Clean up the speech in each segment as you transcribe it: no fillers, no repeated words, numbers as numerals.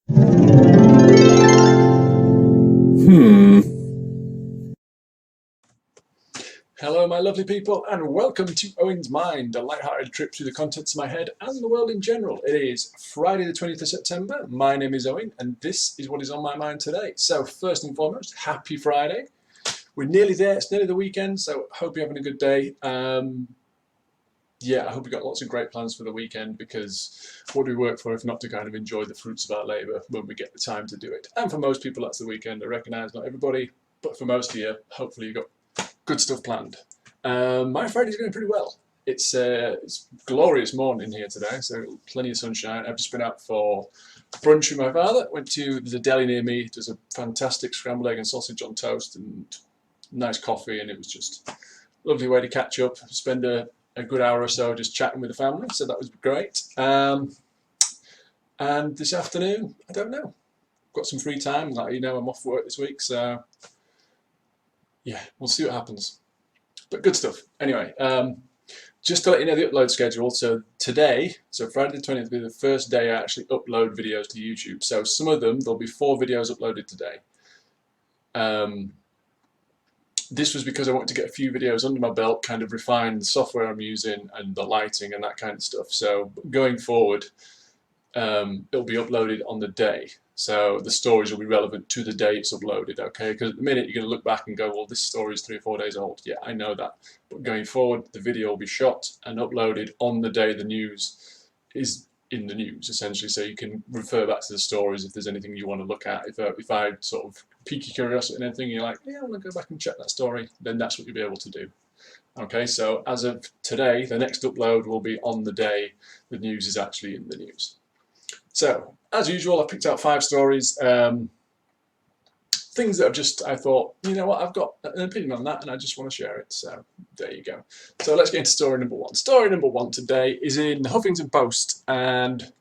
Hello, my lovely people, and welcome to Owen's Mind, a light-hearted trip through the contents of my head and the world in general. It is Friday the 20th of September. My name is Owen, and this is what is on my mind today. So, first and foremost, happy Friday. We're nearly there. It's nearly the weekend, so hope you're having a good day. I hope you've got lots of great plans for the weekend, because what do we work for if not to kind of enjoy the fruits of our labour when we get the time to do it? And for most people, that's the weekend. I recognise not everybody, but for most of you, hopefully you've got good stuff planned. My Friday's going pretty well. It's glorious morning here today, so plenty of sunshine. I've just been out for brunch with my father. There's a deli near me. There's a fantastic scrambled egg and sausage on toast and nice coffee, and it was just a lovely way to catch up, spend a good hour or so just chatting with the family, so that was great. And this afternoon, I don't know, got some free time. Like, you know, I'm off work this week, so yeah, we'll see what happens. But good stuff. Anyway, just to let you know the upload schedule. So today, Friday the 20th, will be the first day I actually upload videos to YouTube. So some of them, there'll be 4 videos uploaded today. This was because I wanted to get a few videos under my belt, kind of refine the software I'm using and the lighting and that kind of stuff. So going forward, it'll be uploaded on the day. So the stories will be relevant to the day it's uploaded, okay? Because at the minute you're going to look back and go, well, this story is 3 or 4 days old. Yeah, I know that. But going forward, the video will be shot and uploaded on the day the news is in the news, essentially. So you can refer back to the stories if there's anything you want to look at. If I sort of pique your curiosity and anything, you're like, yeah, I want to go back and check that story, then that's what you'll be able to do. Okay, so as of today, the next upload will be on the day the news is actually in the news. So, as usual, I picked out 5 stories, things that I thought, you know what, I've got an opinion on that and I just want to share it. So, there you go. So, let's get into story number 1. Story number 1 today is in the Huffington Post, and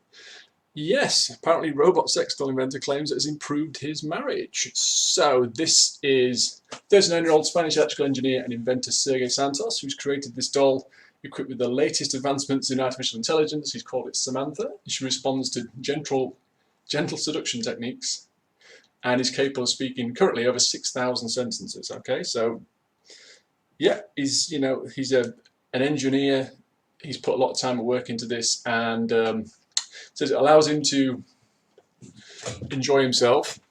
yes, apparently robot sex doll inventor claims it has improved his marriage. So, this is 39-year-old Spanish electrical engineer and inventor Sergey Santos, who's created this doll equipped with the latest advancements in artificial intelligence. He's called it Samantha. She responds to gentle seduction techniques and is capable of speaking currently over 6,000 sentences. Okay, so yeah, he's an engineer. He's put a lot of time and work into this, and says it allows him to enjoy himself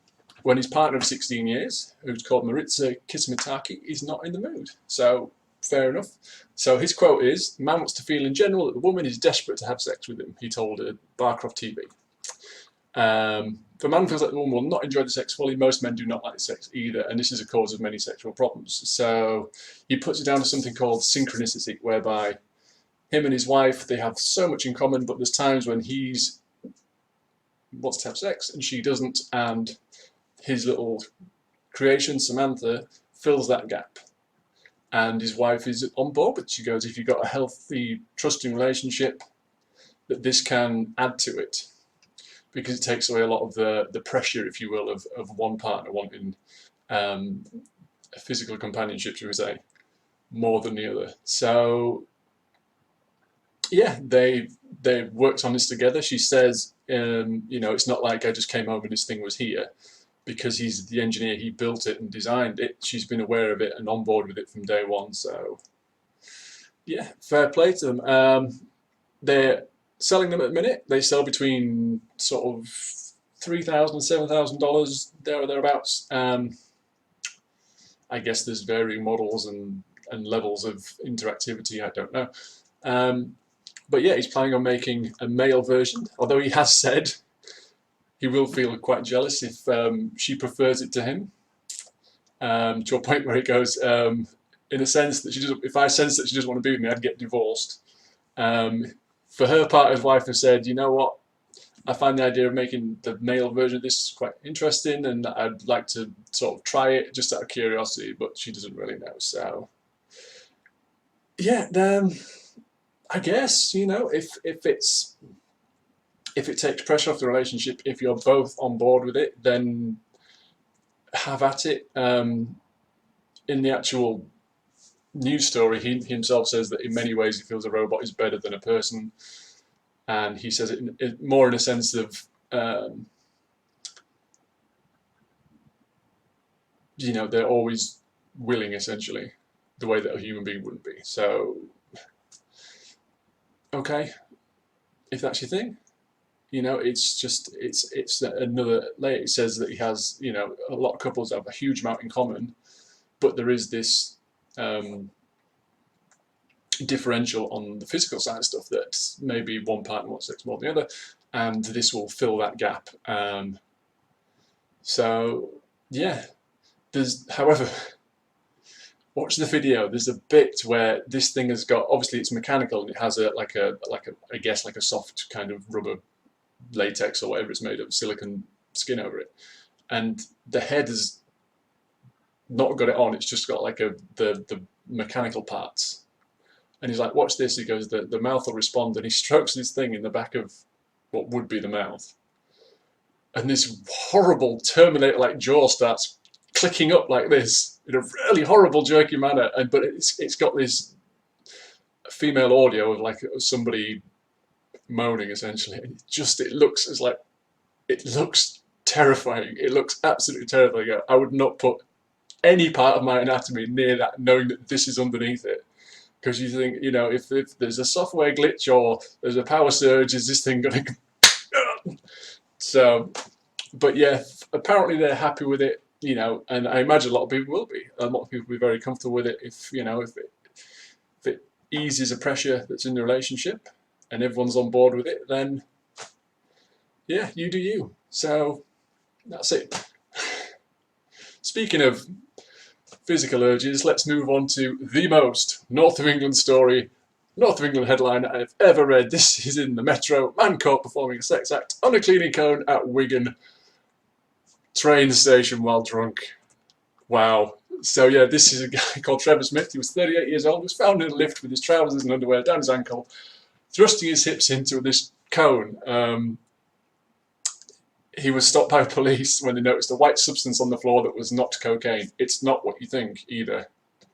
when his partner of 16 years, who's called Maritza Kismataki, is not in the mood. So fair enough. So his quote is, "Man wants to feel in general that the woman is desperate to have sex with him," he told Barcroft TV. If a man feels like the woman will not enjoy the sex fully, most men do not like sex either, and this is a cause of many sexual problems. So he puts it down to something called synchronicity, whereby him and his wife, they have so much in common, but there's times when he wants to have sex and she doesn't, and his little creation, Samantha, fills that gap. And his wife is on board, but she goes, if you've got a healthy, trusting relationship, that this can add to it, because it takes away a lot of the pressure, if you will, of one partner wanting a physical companionship, shall we say, more than the other. So yeah, they worked on this together. She says, it's not like I just came home and this thing was here. Because he's the engineer, he built it and designed it. She's been aware of it and on board with it from day one. So, yeah, fair play to them. They're selling them at the minute. They sell between sort of $3,000 and $7,000 there or thereabouts. I guess there's varying models and levels of interactivity. I don't know. But yeah, he's planning on making a male version. Although he has said he will feel quite jealous if she prefers it to him, to a point where he goes, in a sense that if I sense that she doesn't want to be with me, I'd get divorced. For her part, his wife has said, you know what, I find the idea of making the male version of this quite interesting, and I'd like to sort of try it just out of curiosity, but she doesn't really know. So yeah, I guess, if it takes pressure off the relationship, if you're both on board with it, then have at it. In the actual news story, he himself says that in many ways he feels a robot is better than a person, and he says it more in a sense of you know, they're always willing, essentially, the way that a human being wouldn't be. So, okay, if that's your thing, you know, it's just it's another layer. It says that he has, you know, a lot of couples have a huge amount in common, but there is this differential on the physical side of stuff that maybe one partner wants sex more than the other, and this will fill that gap. So yeah, there's, however, watch the video. There's a bit where this thing has got, obviously it's mechanical and it has a I guess like a soft kind of rubber latex or whatever it's made of, silicone skin over it, and the head has not got it on. It's just got like the mechanical parts. And he's like, watch this. He goes, the mouth will respond, and he strokes this thing in the back of what would be the mouth, and this horrible Terminator-like jaw starts clicking up like this in a really horrible, jerky manner. And but it's got this female audio of like somebody moaning, essentially. And it looks, it's like, it looks terrifying. It looks absolutely terrifying. I would not put any part of my anatomy near that, knowing that this is underneath it. Because you think, you know, if there's a software glitch or there's a power surge, is this thing going to... So, but yeah, apparently they're happy with it, you know, and I imagine a lot of people will be. A lot of people will be very comfortable with it if, you know, if it eases a pressure that's in the relationship and everyone's on board with it, then yeah, you do you. So that's it. Speaking of physical urges, let's move on to the most North of England story, North of England headline I've ever read. This is in the Metro. Man caught performing a sex act on a cleaning cone at Wigan train station while drunk. Wow. So yeah, this is a guy called Trevor Smith. He was 38 years old, was found in a lift with his trousers and underwear down his ankle, thrusting his hips into this cone. He was stopped by police when they noticed a white substance on the floor that was not cocaine. It's not what you think either,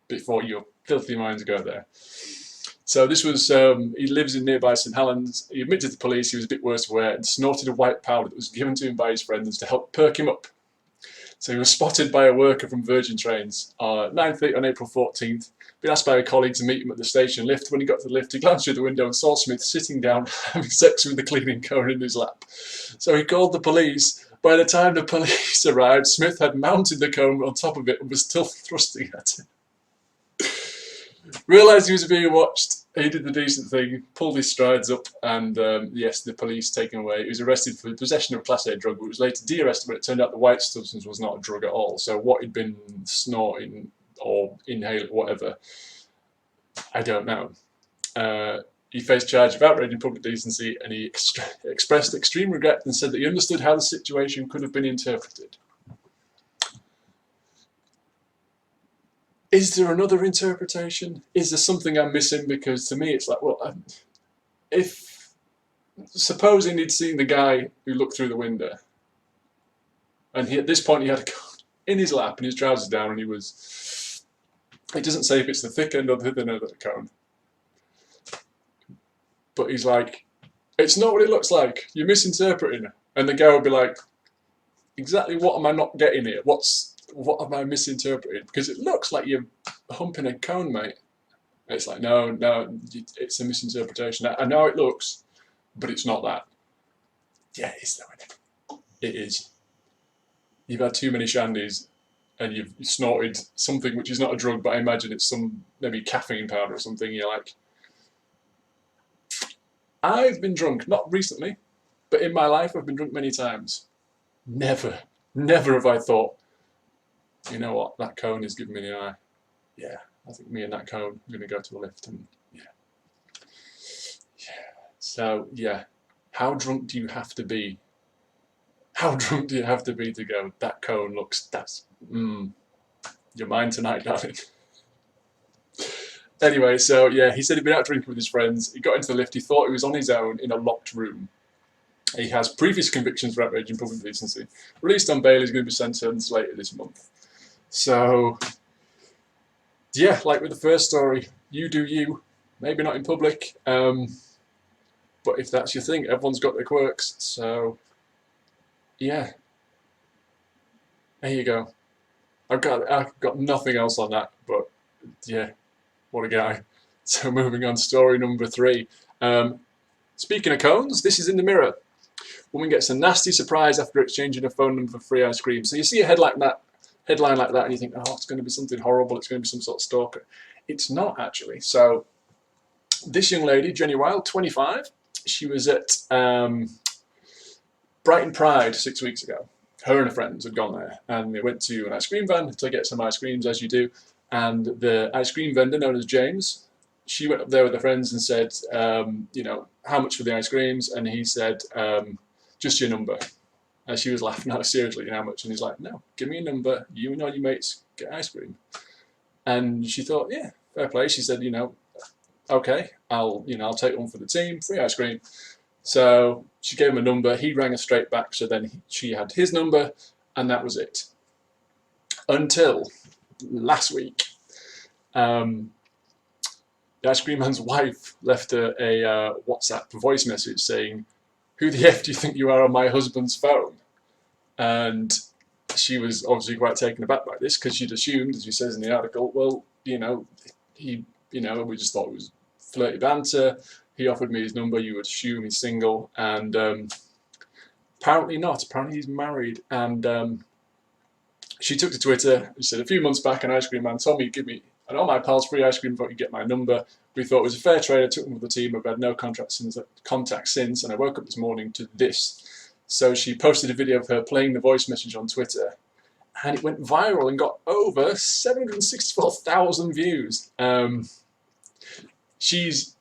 before your filthy minds go there. So this was, he lives in nearby St Helens. He admitted to the police he was a bit worse for wear and snorted a white powder that was given to him by his friends to help perk him up. So he was spotted by a worker from Virgin Trains at 9:30 on April 14th. Been asked by a colleague to meet him at the station lift. When he got to the lift, he glanced through the window and saw Smith sitting down, having sex with the cleaning cone in his lap. So he called the police. By the time the police arrived, Smith had mounted the cone on top of it and was still thrusting at it. Realised he was being watched. He did the decent thing, pulled his strides up, and yes, the police take him away. He was arrested for possession of a Class A drug, but was later de-arrested when it turned out the white substance was not a drug at all. So what he'd been snorting or inhaling, whatever, I don't know. He faced charge of outraging public decency, and he expressed extreme regret and said that he understood how the situation could have been interpreted. Is there another interpretation? Is there something I'm missing? Because to me it's like, well, if supposing he'd seen the guy who looked through the window, and at this point he had a cone in his lap and his trousers down, and he was, it doesn't say if it's the thick end or the thin end of the cone, but he's like, it's not what it looks like, you're misinterpreting. And the guy would be like, exactly what am I not getting here? What am I misinterpreting? Because it looks like you're humping a cone, mate. And it's like, no, it's a misinterpretation. I know it looks, but it's not that. Yeah, it is though, isn't it? It is. You've had too many shandies and you've snorted something which is not a drug, but I imagine it's some, maybe caffeine powder or something. You're like, I've been drunk, not recently, but in my life I've been drunk many times. Never have I thought, you know what, that cone is giving me the eye. Yeah, I think me and that cone are going to go to the lift, and yeah. So, yeah, how drunk do you have to be? How drunk do you have to be to go, that cone looks, that's, you're mine tonight, darling. Anyway, so yeah, he said he'd been out drinking with his friends. He got into the lift, he thought he was on his own in a locked room. He has previous convictions for outraging public decency. Released on bail, he's going to be sentenced later this month. So, yeah, like with the first story, you do you. Maybe not in public, but if that's your thing, everyone's got their quirks. So, yeah. There you go. I've got nothing else on that, but yeah, what a guy. So moving on to story number 3. Speaking of cones, this is in the Mirror. Woman gets a nasty surprise after exchanging a phone number for free ice cream. So you see a headline like that, and you think, oh, it's going to be something horrible. It's going to be some sort of stalker. It's not actually. So this young lady, Jenny Wilde, 25, she was at Brighton Pride 6 weeks ago. Her and her friends had gone there, and they went to an ice cream van to get some ice creams, as you do. And the ice cream vendor, known as James, she went up there with her friends and said, how much for the ice creams? And he said, just your number. And she was laughing at it seriously, how much? And he's like, no, give me a number. You and all your mates get ice cream. And she thought, yeah, fair play. She said, okay, I'll take one for the team, free ice cream. So she gave him a number. He rang her straight back. So then she had his number, and that was it. Until last week, the ice cream man's wife left a WhatsApp voice message saying, "Who the F do you think you are on my husband's phone?" And she was obviously quite taken aback by this, because she'd assumed, as she says in the article, well, we just thought it was flirty banter. He offered me his number, you would assume he's single, and apparently not. Apparently he's married. And she took to Twitter and said, a few months back, an ice cream man told me he'd give me and all my pals free ice cream before you get my number. We thought it was a fair trade. I took them with the team. I've had no contact since, and I woke up this morning to this. So she posted a video of her playing the voice message on Twitter, and it went viral and got over 764,000 views. She's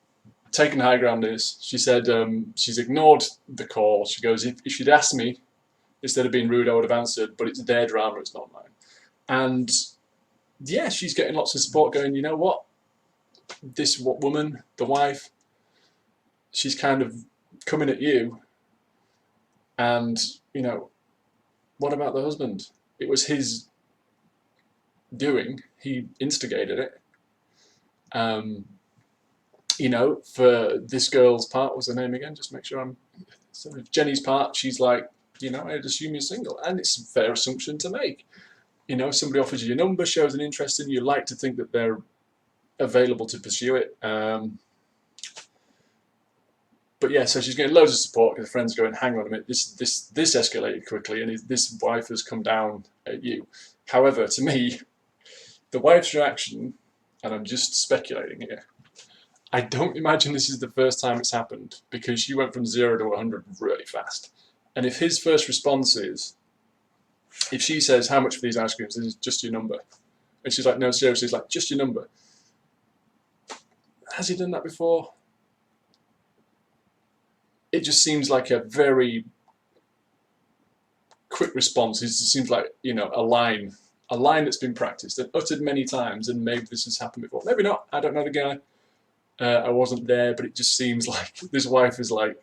taken high ground in this. She said she's ignored the call. She goes, if she'd asked me, instead of being rude, I would have answered, but it's their drama, it's not mine. And yeah, she's getting lots of support going, you know what? This woman, the wife, she's kind of coming at you. And, what about the husband? It was his doing. He instigated it. For this girl's part, what's her name again? Just make sure Jenny's part, she's like, I'd assume you're single. And it's a fair assumption to make. Somebody offers you your number, shows an interest in you, like to think that they're available to pursue it. But yeah, so she's getting loads of support because her friends going, hang on a minute, this escalated quickly, and this wife has come down at you. However, to me, the wife's reaction, and I'm just speculating here, I don't imagine this is the first time it's happened, because she went from 0 to 100 really fast. And if his first response is, if she says, how much for these ice creams? This is just your number. And she's like, no, seriously, it's like, just your number. Has he done that before? It just seems like a very quick response. It seems like, a line that's been practiced and uttered many times, and maybe this has happened before. Maybe not. I don't know the guy. I wasn't there, but it just seems like this wife is like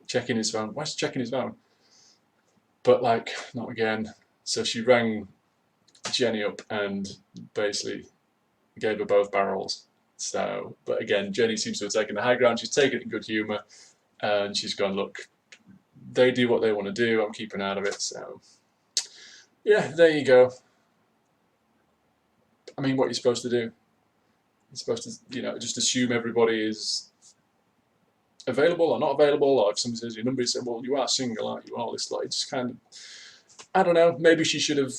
checking his phone. Why is she checking his phone? But like, not again. So she rang Jenny up and basically gave her both barrels. So, but again, Jenny seems to have taken the high ground. She's taken it in good humour, and she's gone, look, they do what they want to do. I'm keeping out of it. So, yeah, there you go. I mean, what you're supposed to do? You're supposed to, just assume everybody is available or not available, or if somebody says your number, you say, well, you are single, aren't you? All this, like, just kind of, I don't know, maybe she should have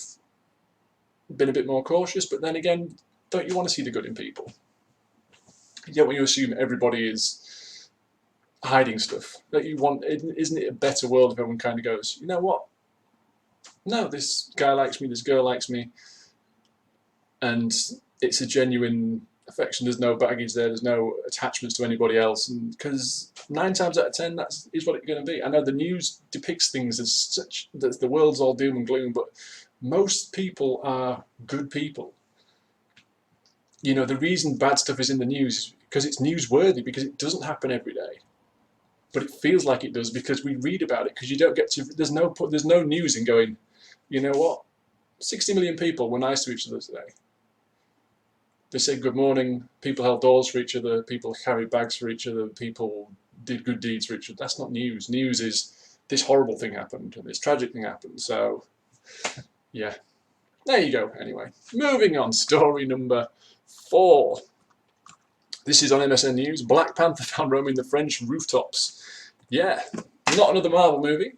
been a bit more cautious, but then again, don't you want to see the good in people? Yet when you assume everybody is hiding stuff, that you want, isn't it a better world if everyone kind of goes, you know what? No, this guy likes me, this girl likes me, and it's a genuine affection. There's no baggage there. There's no attachments to anybody else, and because 9 times out of 10, is what it's going to be. I know the news depicts things as such that the world's all doom and gloom, but most people are good people. The reason bad stuff is in the news is because it's newsworthy, because it doesn't happen every day, but it feels like it does because we read about it. Because you don't get to. There's no news in going, you know what? 60 million people were nice to each other today. They said good morning, people held doors for each other, people carried bags for each other, people did good deeds for each other. That's not news. News is this horrible thing happened and this tragic thing happened. So, yeah. There you go, anyway. Moving on, story number 4. This is on MSN News. Black Panther found roaming the French rooftops. Yeah, not another Marvel movie.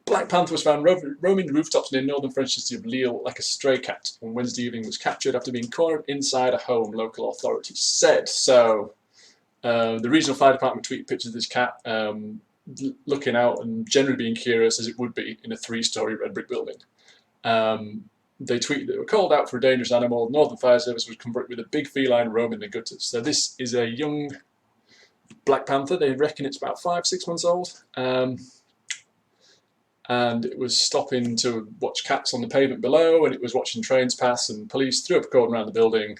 Black Panther was found roaming the rooftops near northern French city of Lille like a stray cat. On Wednesday evening was captured after being cornered inside a home, local authorities said. So, the regional fire department tweeted pictures of this cat looking out and generally being curious, as it would be in a 3-story red brick building. They tweeted that they were called out for a dangerous animal. Northern Fire Service was confronted with a big feline roaming the gutters. So this is a young Black Panther. They reckon it's about 5-6 months old. And it was stopping to watch cats on the pavement below, and it was watching trains pass, and police threw up a cordon around the building,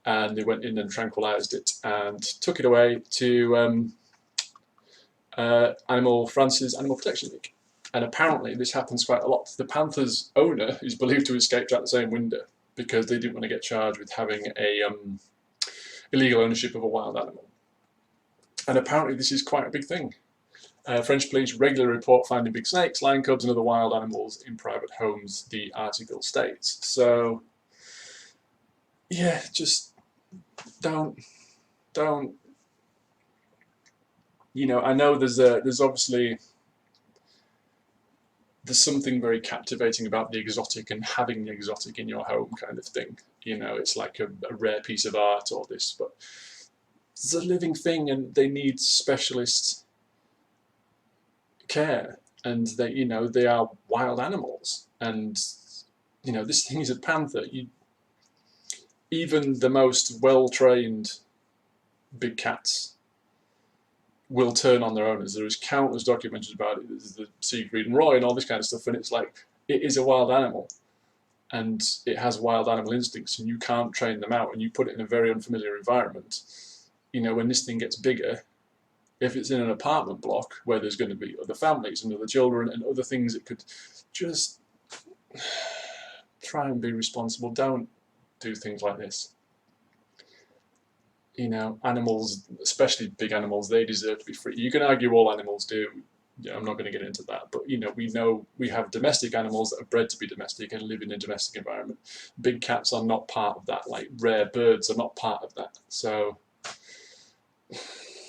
and they went in and tranquilised it and took it away to France's Animal Protection League. And apparently this happens quite a lot. The Panther's owner is believed to have escaped out the same window because they didn't want to get charged with having a illegal ownership of a wild animal. And apparently this is quite a big thing. French police regularly report finding big snakes, lion cubs and other wild animals in private homes, the article states. So, yeah, just don't, you know, I know there's obviously, there's something very captivating about the exotic and having the exotic in your home kind of thing. You know, it's like a rare piece of art or this, but it's a living thing and they need specialist care, and they, you know, they are wild animals, and you know, this thing is a panther. Even the most well-trained big cats will turn on their owners. There is countless documentaries about it. There's the Siegfried and Roy and all this kind of stuff, and it's like, it is a wild animal and it has wild animal instincts, and you can't train them out, and you put it in a very unfamiliar environment. You know, when this thing gets bigger, if it's in an apartment block where there's going to be other families and other children and other things, it could just try and be responsible. Don't do things like this. You know, animals, especially big animals, they deserve to be free. You can argue all animals do. Yeah, I'm not going to get into that, but you know we have domestic animals that are bred to be domestic and live in a domestic environment. Big cats are not part of that. Like rare birds are not part of that. So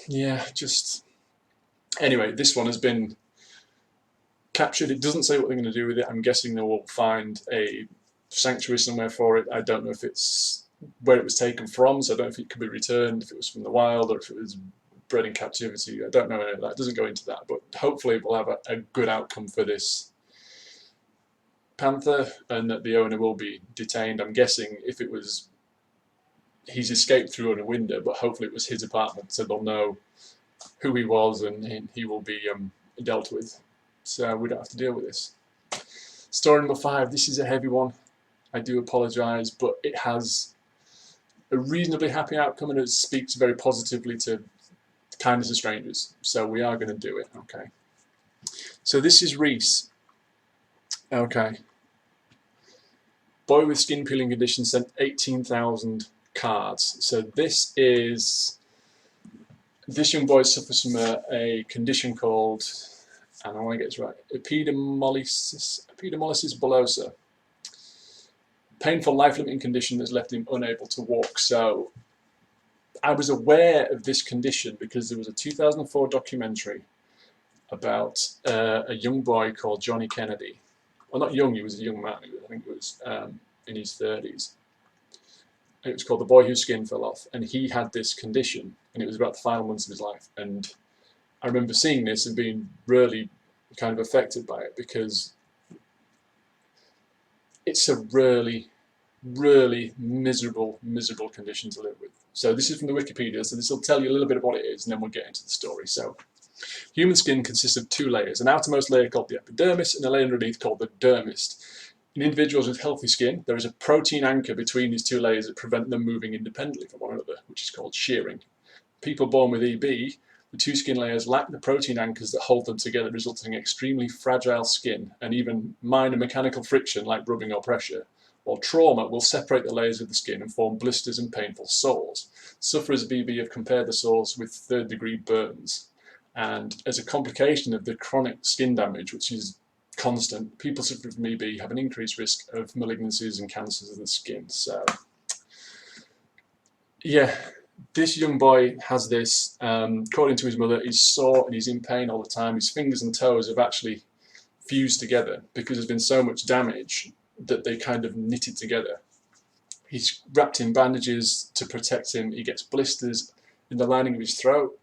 yeah, just anyway, this one has been captured. It doesn't say what they're going to do with it. I'm guessing they will find a sanctuary somewhere for it. I don't know if it's where it was taken from, so I don't know if it could be returned, if it was from the wild or if it was bred in captivity. I don't know any of that. It doesn't go into that, but hopefully we'll have a good outcome for this panther and that the owner will be detained. I'm guessing if it was, he's escaped through a window, but hopefully it was his apartment, so they'll know who he was and he will be dealt with. So we don't have to deal with this. Story number 5. This is a heavy one. I do apologise, but it has a reasonably happy outcome and it speaks very positively to kindness of strangers. So we are going to do it. Okay. So this is Reese. Okay. Boy with skin peeling condition sent 18,000 cards. So this young boy suffers from a condition called, and I want to get this right, epidermolysis bullosa. Painful, life-limiting condition that's left him unable to walk. So I was aware of this condition because there was a 2004 documentary about a young boy called Johnny Kennedy. Well, not young, he was a young man. I think he was in his 30s. It was called The Boy Whose Skin Fell Off, and he had this condition, and it was about the final months of his life. And I remember seeing this and being really kind of affected by it because it's a really, really miserable condition to live with. So this is from the Wikipedia, so this will tell you a little bit of what it is, and then we'll get into the story. So, human skin consists of 2 layers, an outermost layer called the epidermis and a layer underneath called the dermis. In individuals with healthy skin, there is a protein anchor between these 2 layers that prevent them moving independently from one another, which is called shearing. People born with EB, the 2 skin layers lack the protein anchors that hold them together, resulting in extremely fragile skin and even minor mechanical friction like rubbing or pressure, while trauma will separate the layers of the skin and form blisters and painful sores. Sufferers of EB have compared the sores with 3rd-degree burns, and as a complication of the chronic skin damage, which is constant. People suffering from EB have an increased risk of malignancies and cancers of the skin. So, yeah, this young boy has this. According to his mother, he's sore and he's in pain all the time. His fingers and toes have actually fused together because there's been so much damage that they kind of knitted together. He's wrapped in bandages to protect him. He gets blisters in the lining of his throat,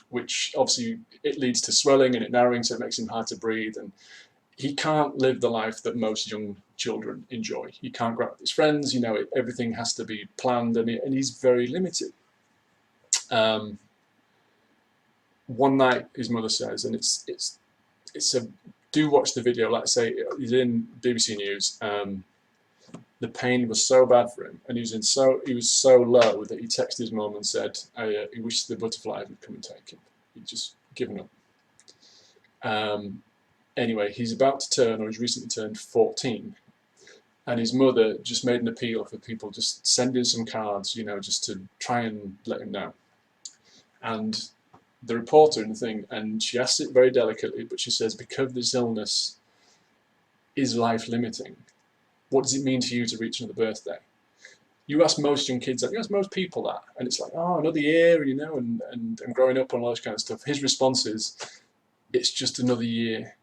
which obviously it leads to swelling and it narrowing, so it makes him hard to breathe. And he can't live the life that most young children enjoy. He can't go out with his friends. You know, everything has to be planned, and he's very limited. One night, his mother says, and it's a, do watch the video. Like I say, he's in BBC News. The pain was so bad for him, and he was so low that he texted his mum and said he wished the butterflies would come and take him. He'd just given up. Anyway, he's about to turn, or he's recently turned 14, and his mother just made an appeal for people just send in some cards, you know, just to try and let him know. And the reporter in the thing, and she asks it very delicately, but she says, because this illness is life-limiting, what does it mean to you to reach another birthday? You ask most young kids that, you ask most people that, and it's like, oh, another year, you know, and growing up and all this kind of stuff. His response is, it's just another year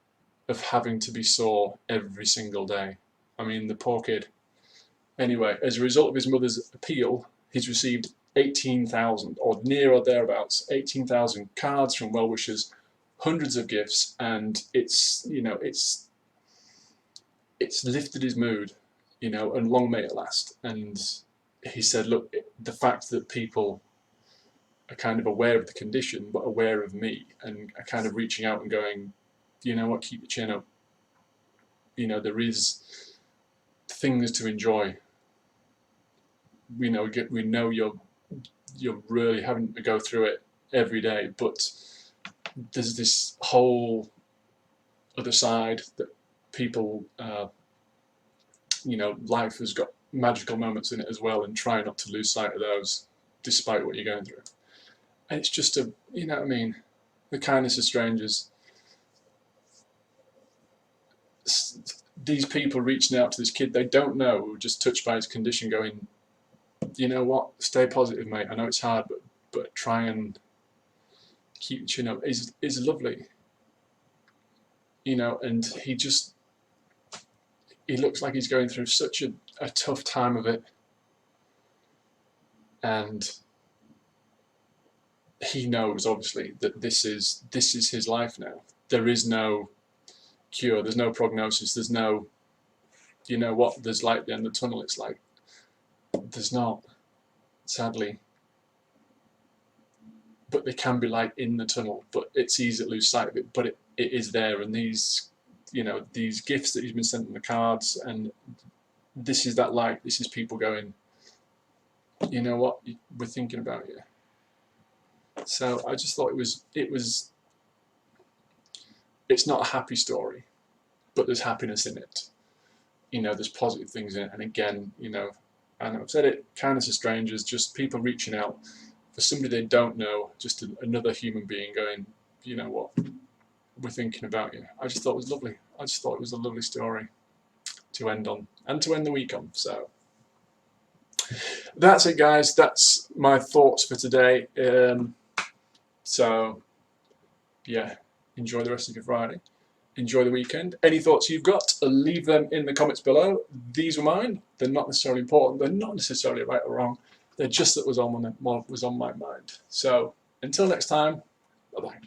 of having to be sore every single day. I mean, the poor kid. Anyway, as a result of his mother's appeal, he's received 18,000, or near or thereabouts, 18,000 cards from well-wishers, hundreds of gifts, and it's, you know, it's lifted his mood, you know, and long may it last. And he said, look, the fact that people are kind of aware of the condition, but aware of me, and are kind of reaching out and going, you know what, keep your chin up. You know, there is things to enjoy. We know you're really having to go through it every day, but there's this whole other side that people, you know, life has got magical moments in it as well, and try not to lose sight of those despite what you're going through. And it's just you know what I mean, the kindness of strangers. These people reaching out to this kid they don't know, who were just touched by his condition, going, you know what, stay positive, mate. I know it's hard, but try and keep your chin up. Is lovely, you know. And he looks like he's going through such a tough time of it, and he knows obviously that this is his life now. There is no cure, there's no prognosis, there's no, you know what, there's light at the end of the tunnel. It's like, there's not, sadly. But there can be light in the tunnel, but it's easy to lose sight of it, but it is there. And these, you know, these gifts that he's been sent in the cards, and this is that light. This is people going, you know what, we're thinking about you. So I just thought it's not a happy story, but there's happiness in it. You know, there's positive things in it. And again, you know, and I've said it, kindness of strangers, just people reaching out for somebody they don't know, just another human being going, you know what, we're thinking about you. I just thought it was lovely. I just thought it was a lovely story to end on, and to end the week on. So that's it, guys. That's my thoughts for today. So yeah, enjoy the rest of your Friday. Enjoy the weekend. Any thoughts you've got, leave them in the comments below. These were mine. They're not necessarily important. They're not necessarily right or wrong. They're just that was on my mind. So until next time, bye-bye.